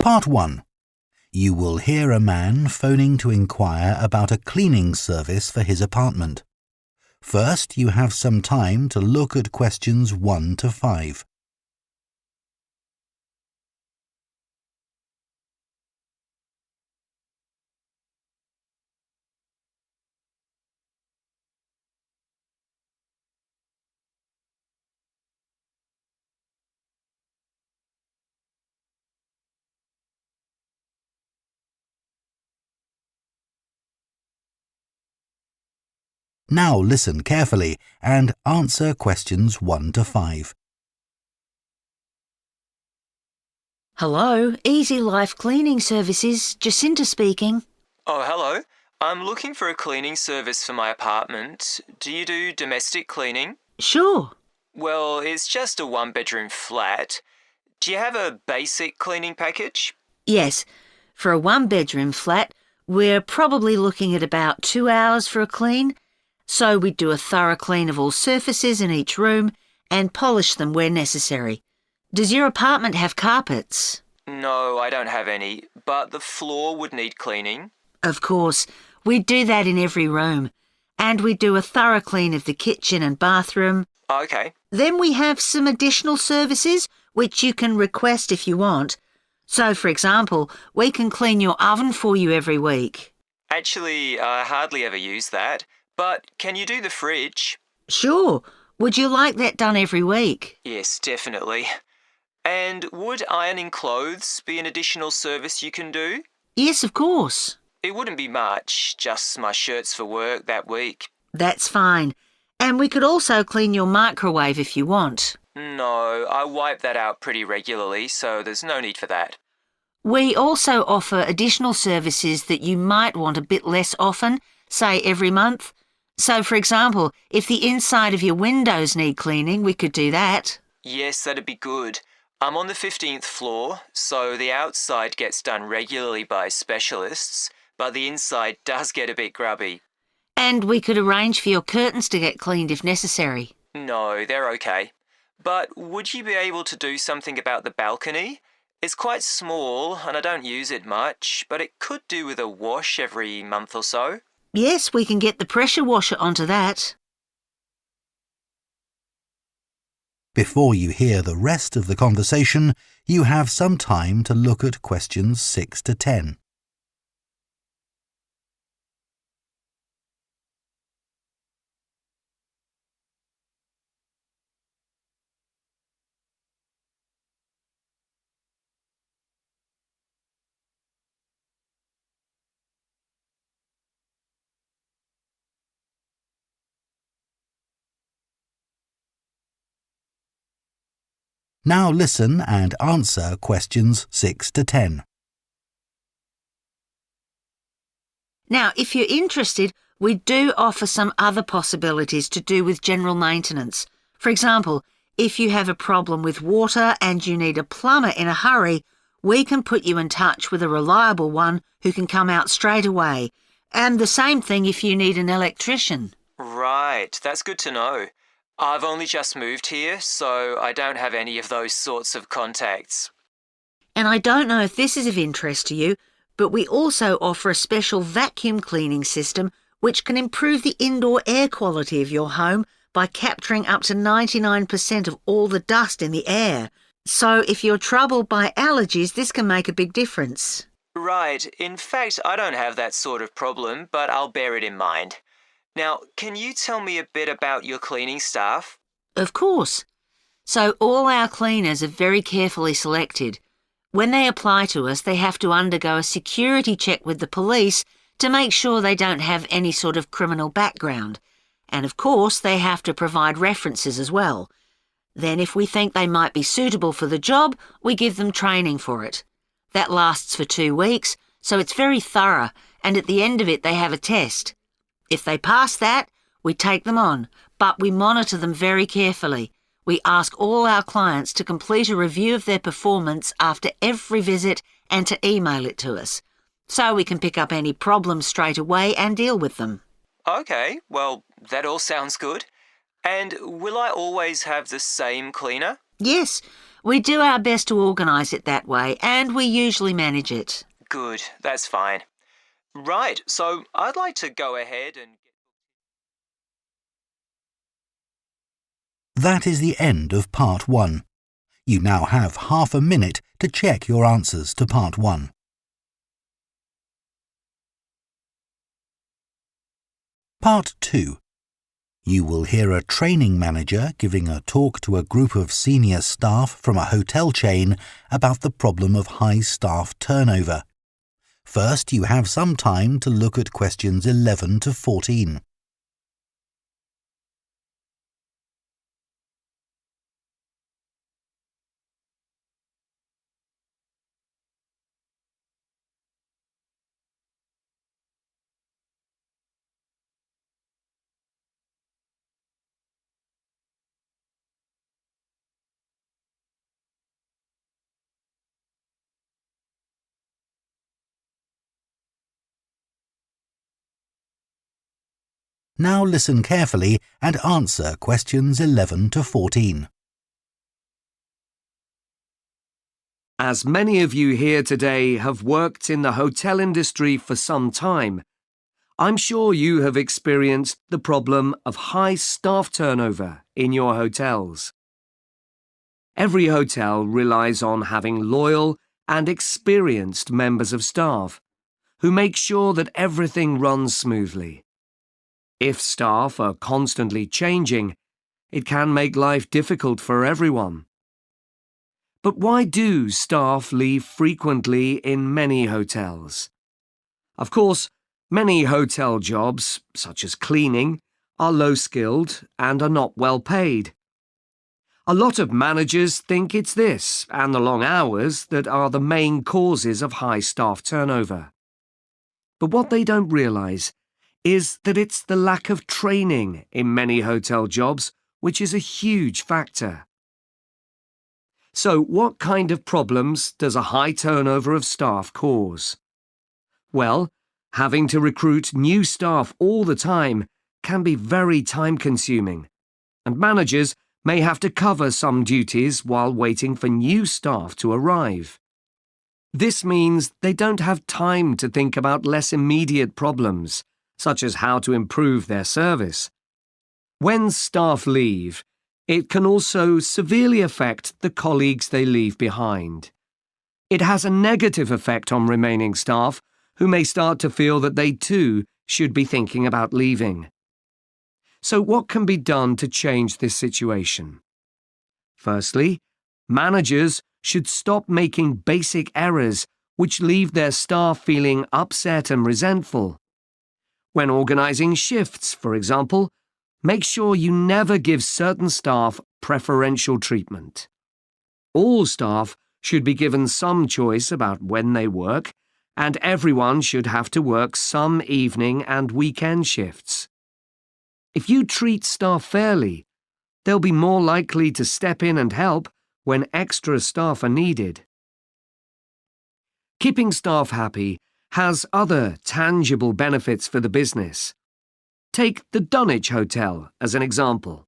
Part 1. You will hear a man phoning to inquire about a cleaning service for his apartment. First, you have some time to look at questions 1 to 5. Now listen carefully and answer questions 1 to 5. Hello, Easy Life Cleaning Services, Jacinta speaking. Oh, hello. I'm looking for a cleaning service for my apartment. Do you do domestic cleaning? Sure. Well, it's just a one-bedroom flat. Do you have a basic cleaning package? Yes, for a one-bedroom flat, we're probably looking at about 2 hours for a clean. So we do a thorough clean of all surfaces in each room and polish them where necessary. Does your apartment have carpets? No, I don't have any, but the floor would need cleaning. Of course, we do that in every room. And we do a thorough clean of the kitchen and bathroom. Okay. Then we have some additional services which you can request if you want. So, for example, we can clean your oven for you every week. Actually, I hardly ever use that. But can you do the fridge? Sure. Would you like that done every week? Yes, definitely. And would ironing clothes be an additional service you can do? Yes, of course. It wouldn't be much, just my shirts for work that week. That's fine. And we could also clean your microwave if you want. No, I wipe that out pretty regularly, so there's no need for that. We also offer additional services that you might want a bit less often, say every month. So, for example, if the inside of your windows need cleaning, we could do that. Yes, that'd be good. I'm on the 15th floor, so the outside gets done regularly by specialists, but the inside does get a bit grubby. And we could arrange for your curtains to get cleaned if necessary. No, they're okay. But would you be able to do something about the balcony? It's quite small and I don't use it much, but it could do with a wash every month or so. Yes, we can get the pressure washer onto that. Before you hear the rest of the conversation, you have some time to look at questions 6 to 10. Now listen and answer questions 6 to 10. Now, if you're interested, we do offer some other possibilities to do with general maintenance. For example, if you have a problem with water and you need a plumber in a hurry, we can put you in touch with a reliable one who can come out straight away. And the same thing if you need an electrician. Right, that's good to know. I've only just moved here, so I don't have any of those sorts of contacts. And I don't know if this is of interest to you, but we also offer a special vacuum cleaning system which can improve the indoor air quality of your home by capturing up to 99% of all the dust in the air. So if you're troubled by allergies, this can make a big difference. Right, in fact, I don't have that sort of problem, but I'll bear it in mind. Now, can you tell me a bit about your cleaning staff? Of course. So all our cleaners are very carefully selected. When they apply to us, they have to undergo a security check with the police to make sure they don't have any sort of criminal background. And of course, they have to provide references as well. Then if we think they might be suitable for the job, we give them training for it. That lasts for 2 weeks, so it's very thorough, and at the end of it they have a test. If they pass that, we take them on, but we monitor them very carefully. We ask all our clients to complete a review of their performance after every visit and to email it to us, so we can pick up any problems straight away and deal with them. Okay, well, that all sounds good. And will I always have the same cleaner? Yes, we do our best to organise it that way, and we usually manage it. Good, that's fine. Right, so I'd like to go ahead and... That is the end of Part 1. You now have half a minute to check your answers to Part 1. Part 2. You will hear a training manager giving a talk to a group of senior staff from a hotel chain about the problem of high staff turnover. First, you have some time to look at questions 11 to 14. Now listen carefully and answer questions 11 to 14. As many of you here today have worked in the hotel industry for some time, I'm sure you have experienced the problem of high staff turnover in your hotels. Every hotel relies on having loyal and experienced members of staff who make sure that everything runs smoothly. If staff are constantly changing, it can make life difficult for everyone. But why do staff leave frequently in many hotels? Of course, many hotel jobs, such as cleaning, are low-skilled and are not well paid. A lot of managers think it's this and the long hours that are the main causes of high staff turnover. But what they don't realise is that it's the lack of training in many hotel jobs which is a huge factor. So, what kind of problems does a high turnover of staff cause? Well, having to recruit new staff all the time can be very time-consuming, and managers may have to cover some duties while waiting for new staff to arrive. This means they don't have time to think about less immediate problems, such as how to improve their service. When staff leave, it can also severely affect the colleagues they leave behind. It has a negative effect on remaining staff, who may start to feel that they too should be thinking about leaving. So what can be done to change this situation? Firstly, managers should stop making basic errors which leave their staff feeling upset and resentful. When organising shifts, for example, make sure you never give certain staff preferential treatment. All staff should be given some choice about when they work, and everyone should have to work some evening and weekend shifts. If you treat staff fairly, they'll be more likely to step in and help when extra staff are needed. Keeping staff happy has other tangible benefits for the business. Take the Dunwich Hotel as an example.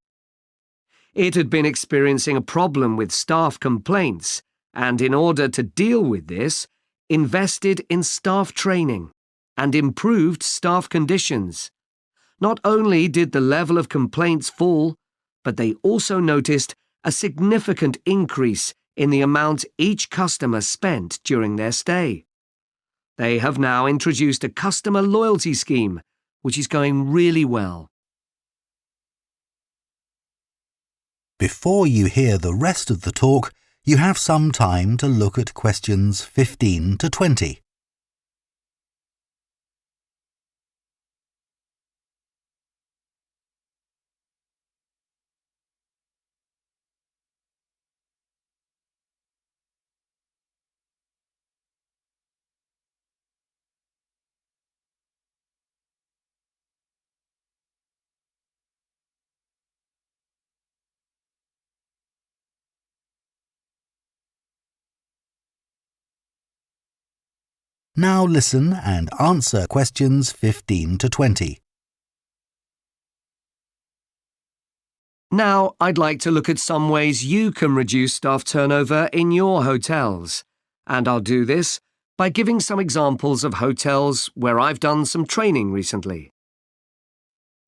It had been experiencing a problem with staff complaints, and in order to deal with this, invested in staff training and improved staff conditions. Not only did the level of complaints fall, but they also noticed a significant increase in the amount each customer spent during their stay. They have now introduced a customer loyalty scheme, which is going really well. Before you hear the rest of the talk, you have some time to look at questions 15 to 20. Now listen and answer questions 15 to 20. Now I'd like to look at some ways you can reduce staff turnover in your hotels. And I'll do this by giving some examples of hotels where I've done some training recently.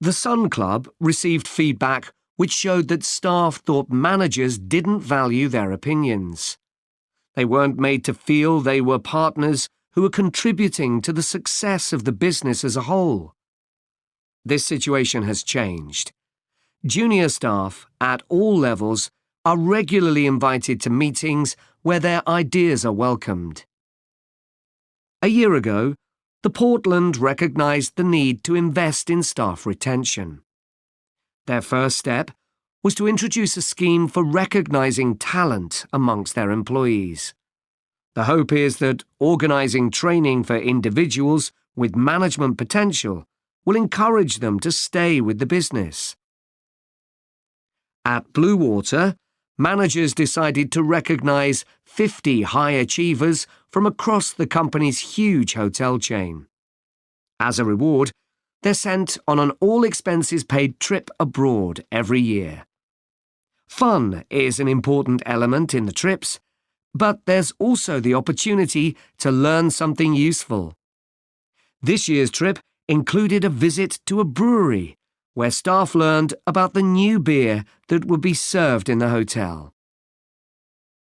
The Sun Club received feedback which showed that staff thought managers didn't value their opinions. They weren't made to feel they were partners who were contributing to the success of the business as a whole. This situation has changed. Junior staff at all levels are regularly invited to meetings where their ideas are welcomed. A year ago, the Portland recognised the need to invest in staff retention. Their first step was to introduce a scheme for recognising talent amongst their employees. The hope is that organising training for individuals with management potential will encourage them to stay with the business. At Blue Water, managers decided to recognise 50 high achievers from across the company's huge hotel chain. As a reward, they're sent on an all-expenses-paid trip abroad every year. Fun is an important element in the trips, but there's also the opportunity to learn something useful. This year's trip included a visit to a brewery, where staff learned about the new beer that would be served in the hotel.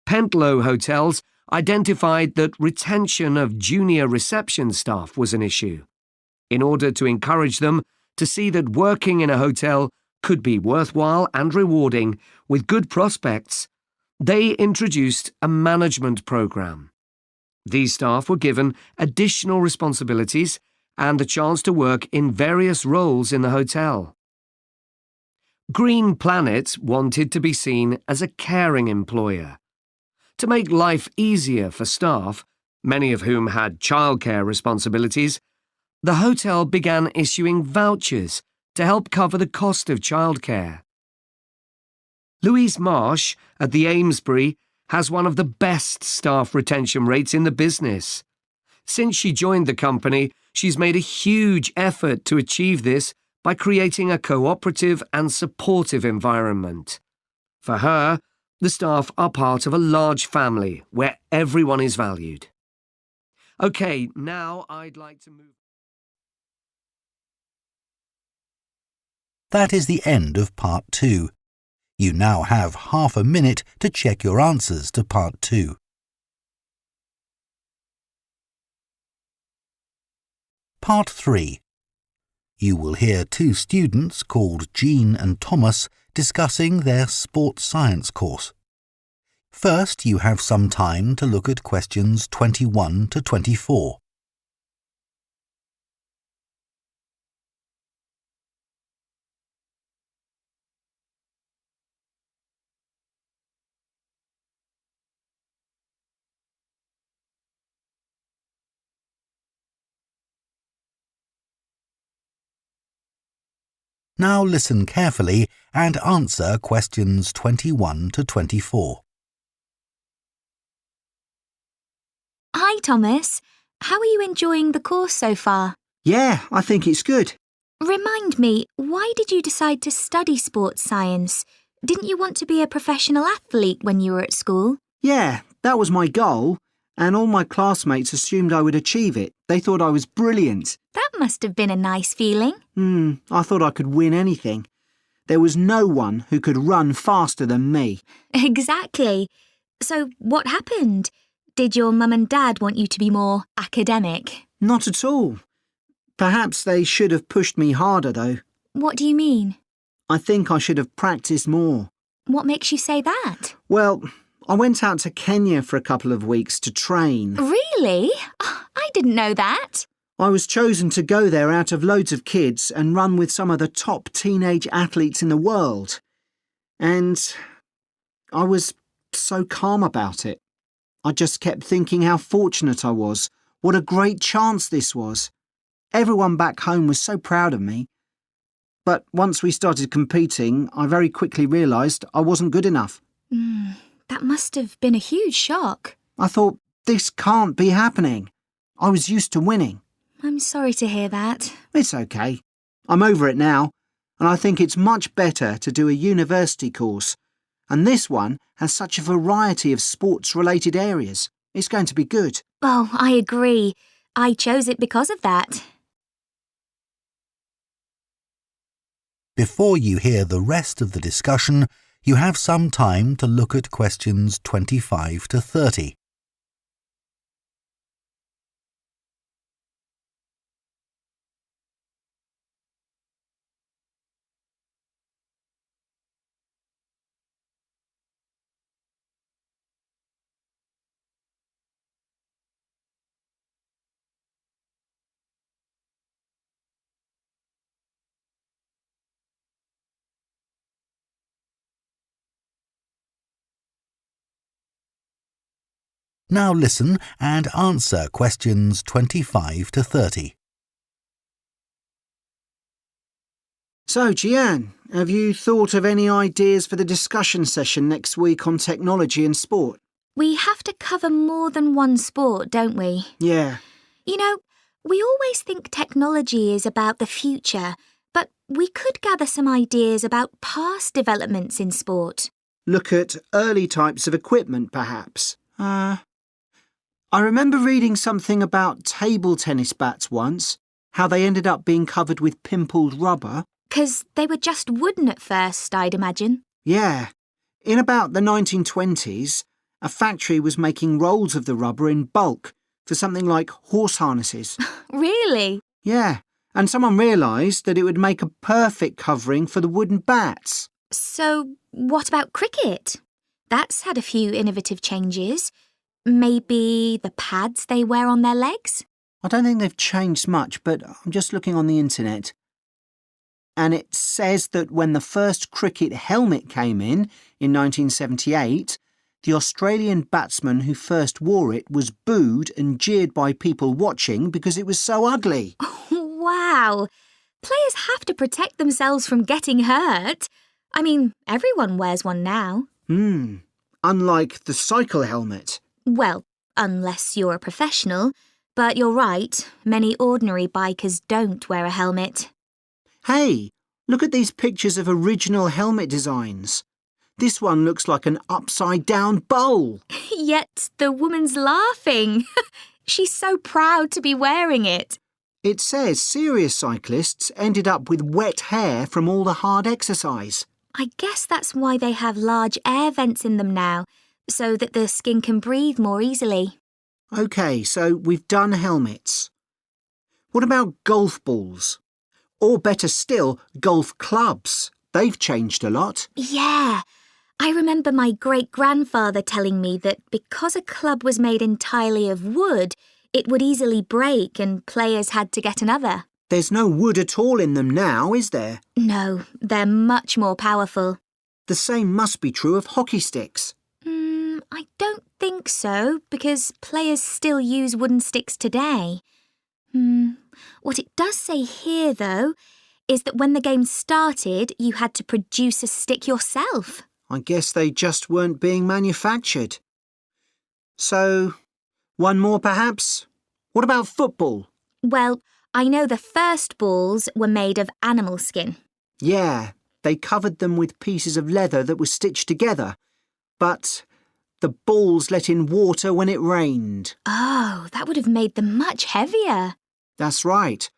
Pentlow Hotels identified that retention of junior reception staff was an issue. In order to encourage them to see that working in a hotel could be worthwhile and rewarding with good prospects, they introduced a management program. These staff were given additional responsibilities and the chance to work in various roles in the hotel. Green Planet wanted to be seen as a caring employer. To make life easier for staff, many of whom had childcare responsibilities, the hotel began issuing vouchers to help cover the cost of childcare. Louise Marsh at the Amesbury has one of the best staff retention rates in the business. Since she joined the company, she's made a huge effort to achieve this by creating a cooperative and supportive environment. For her, the staff are part of a large family where everyone is valued. OK, now I'd like to move... That is the end of Part 2. You now have half a minute to check your answers to Part 2. Part 3. You will hear two students called Jean and Thomas discussing their sports science course. First, you have some time to look at questions 21 to 24. Now listen carefully and answer questions 21 to 24. Hi, Thomas. How are you enjoying the course so far? Yeah, I think it's good. Remind me, why did you decide to study sports science? Didn't you want to be a professional athlete when you were at school? Yeah, that was my goal, and all my classmates assumed I would achieve it. They thought I was brilliant. That must have been a nice feeling. I thought I could win anything. There was no one who could run faster than me. Exactly. So what happened? Did your mum and dad want you to be more academic? Not at all. Perhaps they should have pushed me harder, though. What do you mean? I think I should have practiced more. What makes you say that? Well, I went out to Kenya for a couple of weeks to train. Really? Oh, I didn't know that. I was chosen to go there out of loads of kids and run with some of the top teenage athletes in the world. And I was so calm about it. I just kept thinking how fortunate I was, what a great chance this was. Everyone back home was so proud of me. But once we started competing, I very quickly realised I wasn't good enough. That must have been a huge shock. I thought, this can't be happening. I was used to winning. I'm sorry to hear that. It's okay. I'm over it now. and I think it's much better to do a university course. And this one has such a variety of sports-related areas. It's going to be good. Oh, I agree. I chose it because of that. Before you hear the rest of the discussion, you have some time to look at questions 25 to 30. Now listen and answer questions 25 to 30. So, Jian, have you thought of any ideas for the discussion session next week on technology and sport? We have to cover more than one sport, don't we? Yeah. You know, we always think technology is about the future, but we could gather some ideas about past developments in sport. Look at early types of equipment, perhaps. I remember reading something about table tennis bats once, how they ended up being covered with pimpled rubber. 'Cause they were just wooden at first, I'd imagine. Yeah. In about the 1920s, a factory was making rolls of the rubber in bulk for something like horse harnesses. Really? Yeah, and someone realised that it would make a perfect covering for the wooden bats. So, what about cricket? That's had a few innovative changes. Maybe the pads they wear on their legs? I don't think they've changed much, but I'm just looking on the internet. And it says that when the first cricket helmet came in 1978, the Australian batsman who first wore it was booed and jeered by people watching because it was so ugly. Wow! Players have to protect themselves from getting hurt. I mean, everyone wears one now. Unlike the cycle helmet. Well, unless you're a professional. But you're right, many ordinary bikers don't wear a helmet. Hey, look at these pictures of original helmet designs. This one looks like an upside-down bowl. Yet the woman's laughing. She's so proud to be wearing it. It says serious cyclists ended up with wet hair from all the hard exercise. I guess that's why they have large air vents in them now, so that the skin can breathe more easily. OK, so we've done helmets. What about golf balls? Or better still, golf clubs. They've changed a lot. Yeah. I remember my great-grandfather telling me that because a club was made entirely of wood, it would easily break and players had to get another. There's no wood at all in them now, is there? No, they're much more powerful. The same must be true of hockey sticks. I don't think so, because players still use wooden sticks today. What it does say here, though, is that when the game started, you had to produce a stick yourself. I guess they just weren't being manufactured. So, one more perhaps? What about football? Well, I know the first balls were made of animal skin. Yeah, they covered them with pieces of leather that were stitched together. But the balls let in water when it rained. Oh, that would have made them much heavier. That's right.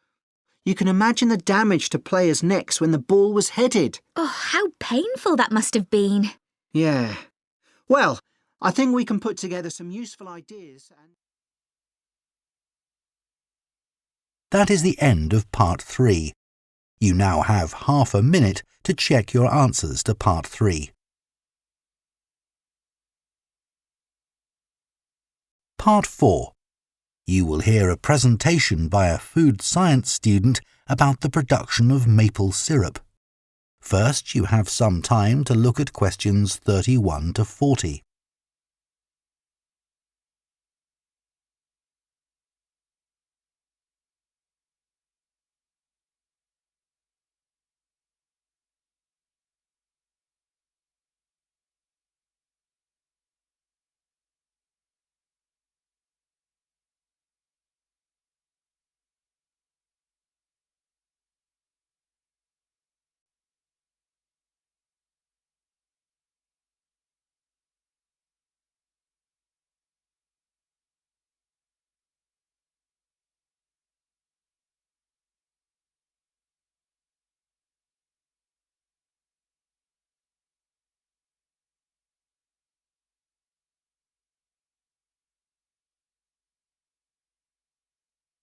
You can imagine the damage to players' necks when the ball was headed. Oh, how painful that must have been. Yeah. Well, I think we can put together some useful ideas and... That is the end of part 3. You now have half a minute to check your answers to part 3. Part 4. You will hear a presentation by a food science student about the production of maple syrup. First, you have some time to look at questions 31 to 40.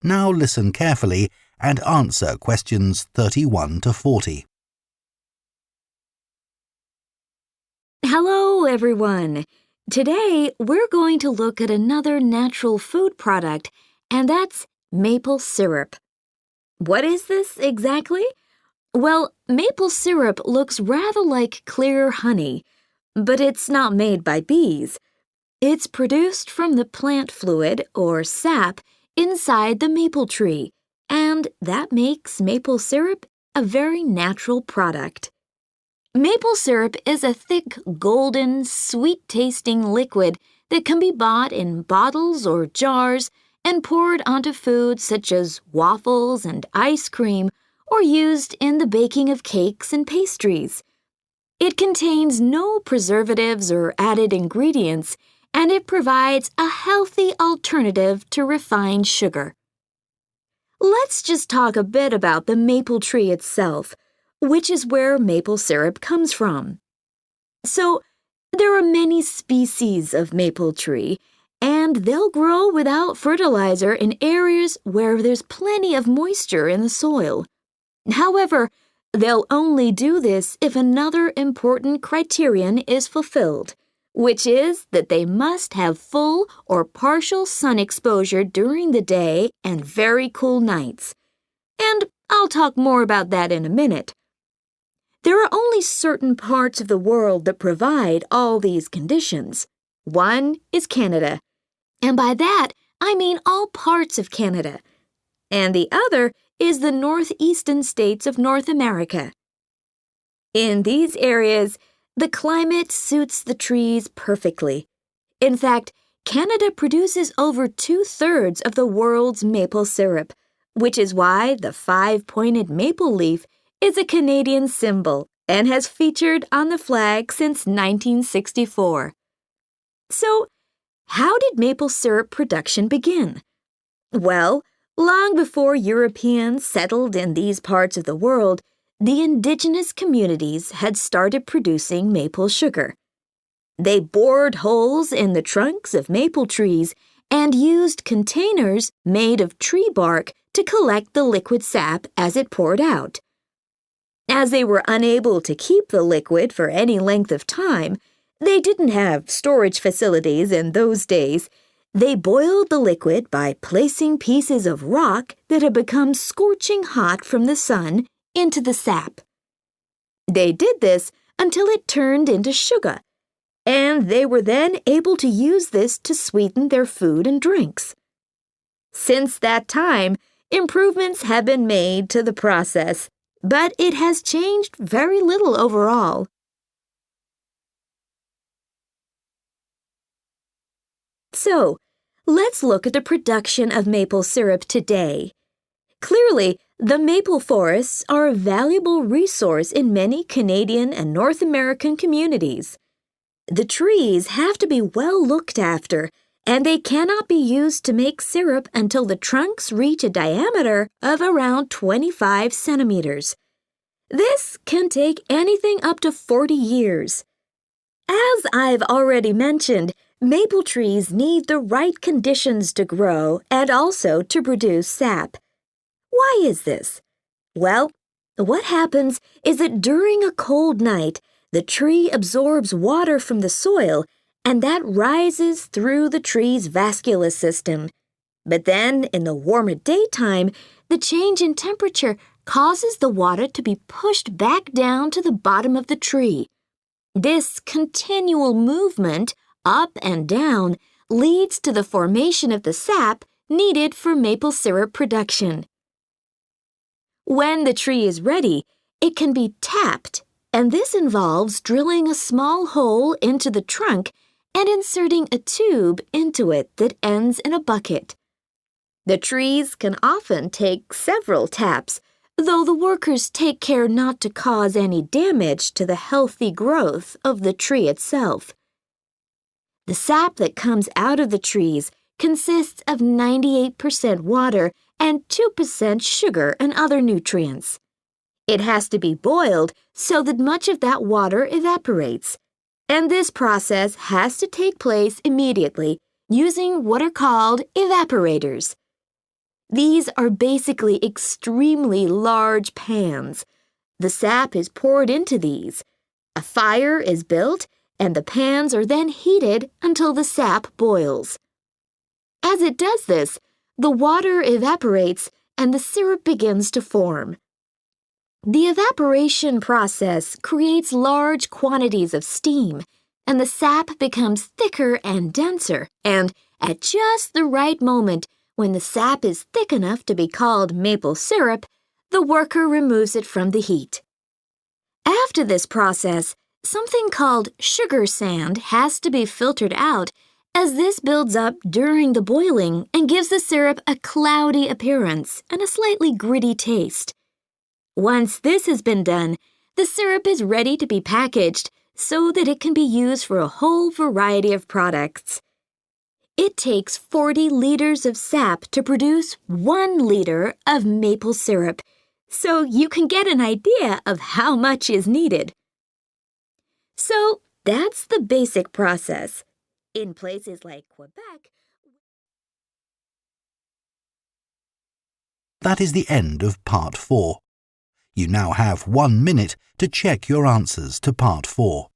Now listen carefully and answer questions 31 to 40. Hello, everyone. Today, we're going to look at another natural food product, and that's maple syrup. What is this exactly? Well, maple syrup looks rather like clear honey, but it's not made by bees. It's produced from the plant fluid, or sap, inside the maple tree, and that makes maple syrup a very natural product. Maple syrup is a thick, golden, sweet-tasting liquid that can be bought in bottles or jars and poured onto foods such as waffles and ice cream, or used in the baking of cakes and pastries. It contains no preservatives or added ingredients, and it provides a healthy alternative to refined sugar. Let's just talk a bit about the maple tree itself, which is where maple syrup comes from. So, there are many species of maple tree, and they'll grow without fertilizer in areas where there's plenty of moisture in the soil. However, they'll only do this if another important criterion is fulfilled, which is that they must have full or partial sun exposure during the day and very cool nights. And I'll talk more about that in a minute. There are only certain parts of the world that provide all these conditions. One is Canada, and by that I mean all parts of Canada. And the other is the northeastern states of North America. In these areas, the climate suits the trees perfectly. In fact, Canada produces over 2/3 of the world's maple syrup, which is why the 5-pointed maple leaf is a Canadian symbol and has featured on the flag since 1964. So, how did maple syrup production begin? Well, long before Europeans settled in these parts of the world, the indigenous communities had started producing maple sugar. They bored holes in the trunks of maple trees and used containers made of tree bark to collect the liquid sap as it poured out. As they were unable to keep the liquid for any length of time, they didn't have storage facilities in those days. They boiled the liquid by placing pieces of rock that had become scorching hot from the sun into the sap. They did this until it turned into sugar, and they were then able to use this to sweeten their food and drinks. Since that time, improvements have been made to the process, but it has changed very little overall. So, let's look at the production of maple syrup today. Clearly, the maple forests are a valuable resource in many Canadian and North American communities. The trees have to be well looked after, and they cannot be used to make syrup until the trunks reach a diameter of around 25 centimeters. This can take anything up to 40 years. As I've already mentioned, maple trees need the right conditions to grow and also to produce sap. Why is this? Well, what happens is that during a cold night, the tree absorbs water from the soil, and that rises through the tree's vascular system. But then, in the warmer daytime, the change in temperature causes the water to be pushed back down to the bottom of the tree. This continual movement, up and down, leads to the formation of the sap needed for maple syrup production. When the tree is ready, it can be tapped, and this involves drilling a small hole into the trunk and inserting a tube into it that ends in a bucket. The trees can often take several taps, though the workers take care not to cause any damage to the healthy growth of the tree itself. The sap that comes out of the trees consists of 98% water and 2% sugar and other nutrients. It has to be boiled so that much of that water evaporates, and this process has to take place immediately using what are called evaporators. These are basically extremely large pans. The sap is poured into these. A fire is built, and the pans are then heated until the sap boils. As it does this, the water evaporates and the syrup begins to form. The evaporation process creates large quantities of steam, and the sap becomes thicker and denser, and at just the right moment, when the sap is thick enough to be called maple syrup, the worker removes it from the heat. After this process, something called sugar sand has to be filtered out, as this builds up during the boiling and gives the syrup a cloudy appearance and a slightly gritty taste. Once this has been done, the syrup is ready to be packaged so that it can be used for a whole variety of products. It takes 40 liters of sap to produce 1 liter of maple syrup, so you can get an idea of how much is needed. So that's the basic process. In places like Quebec, That is the end of Part 4. You now have 1 minute to check your answers to Part 4.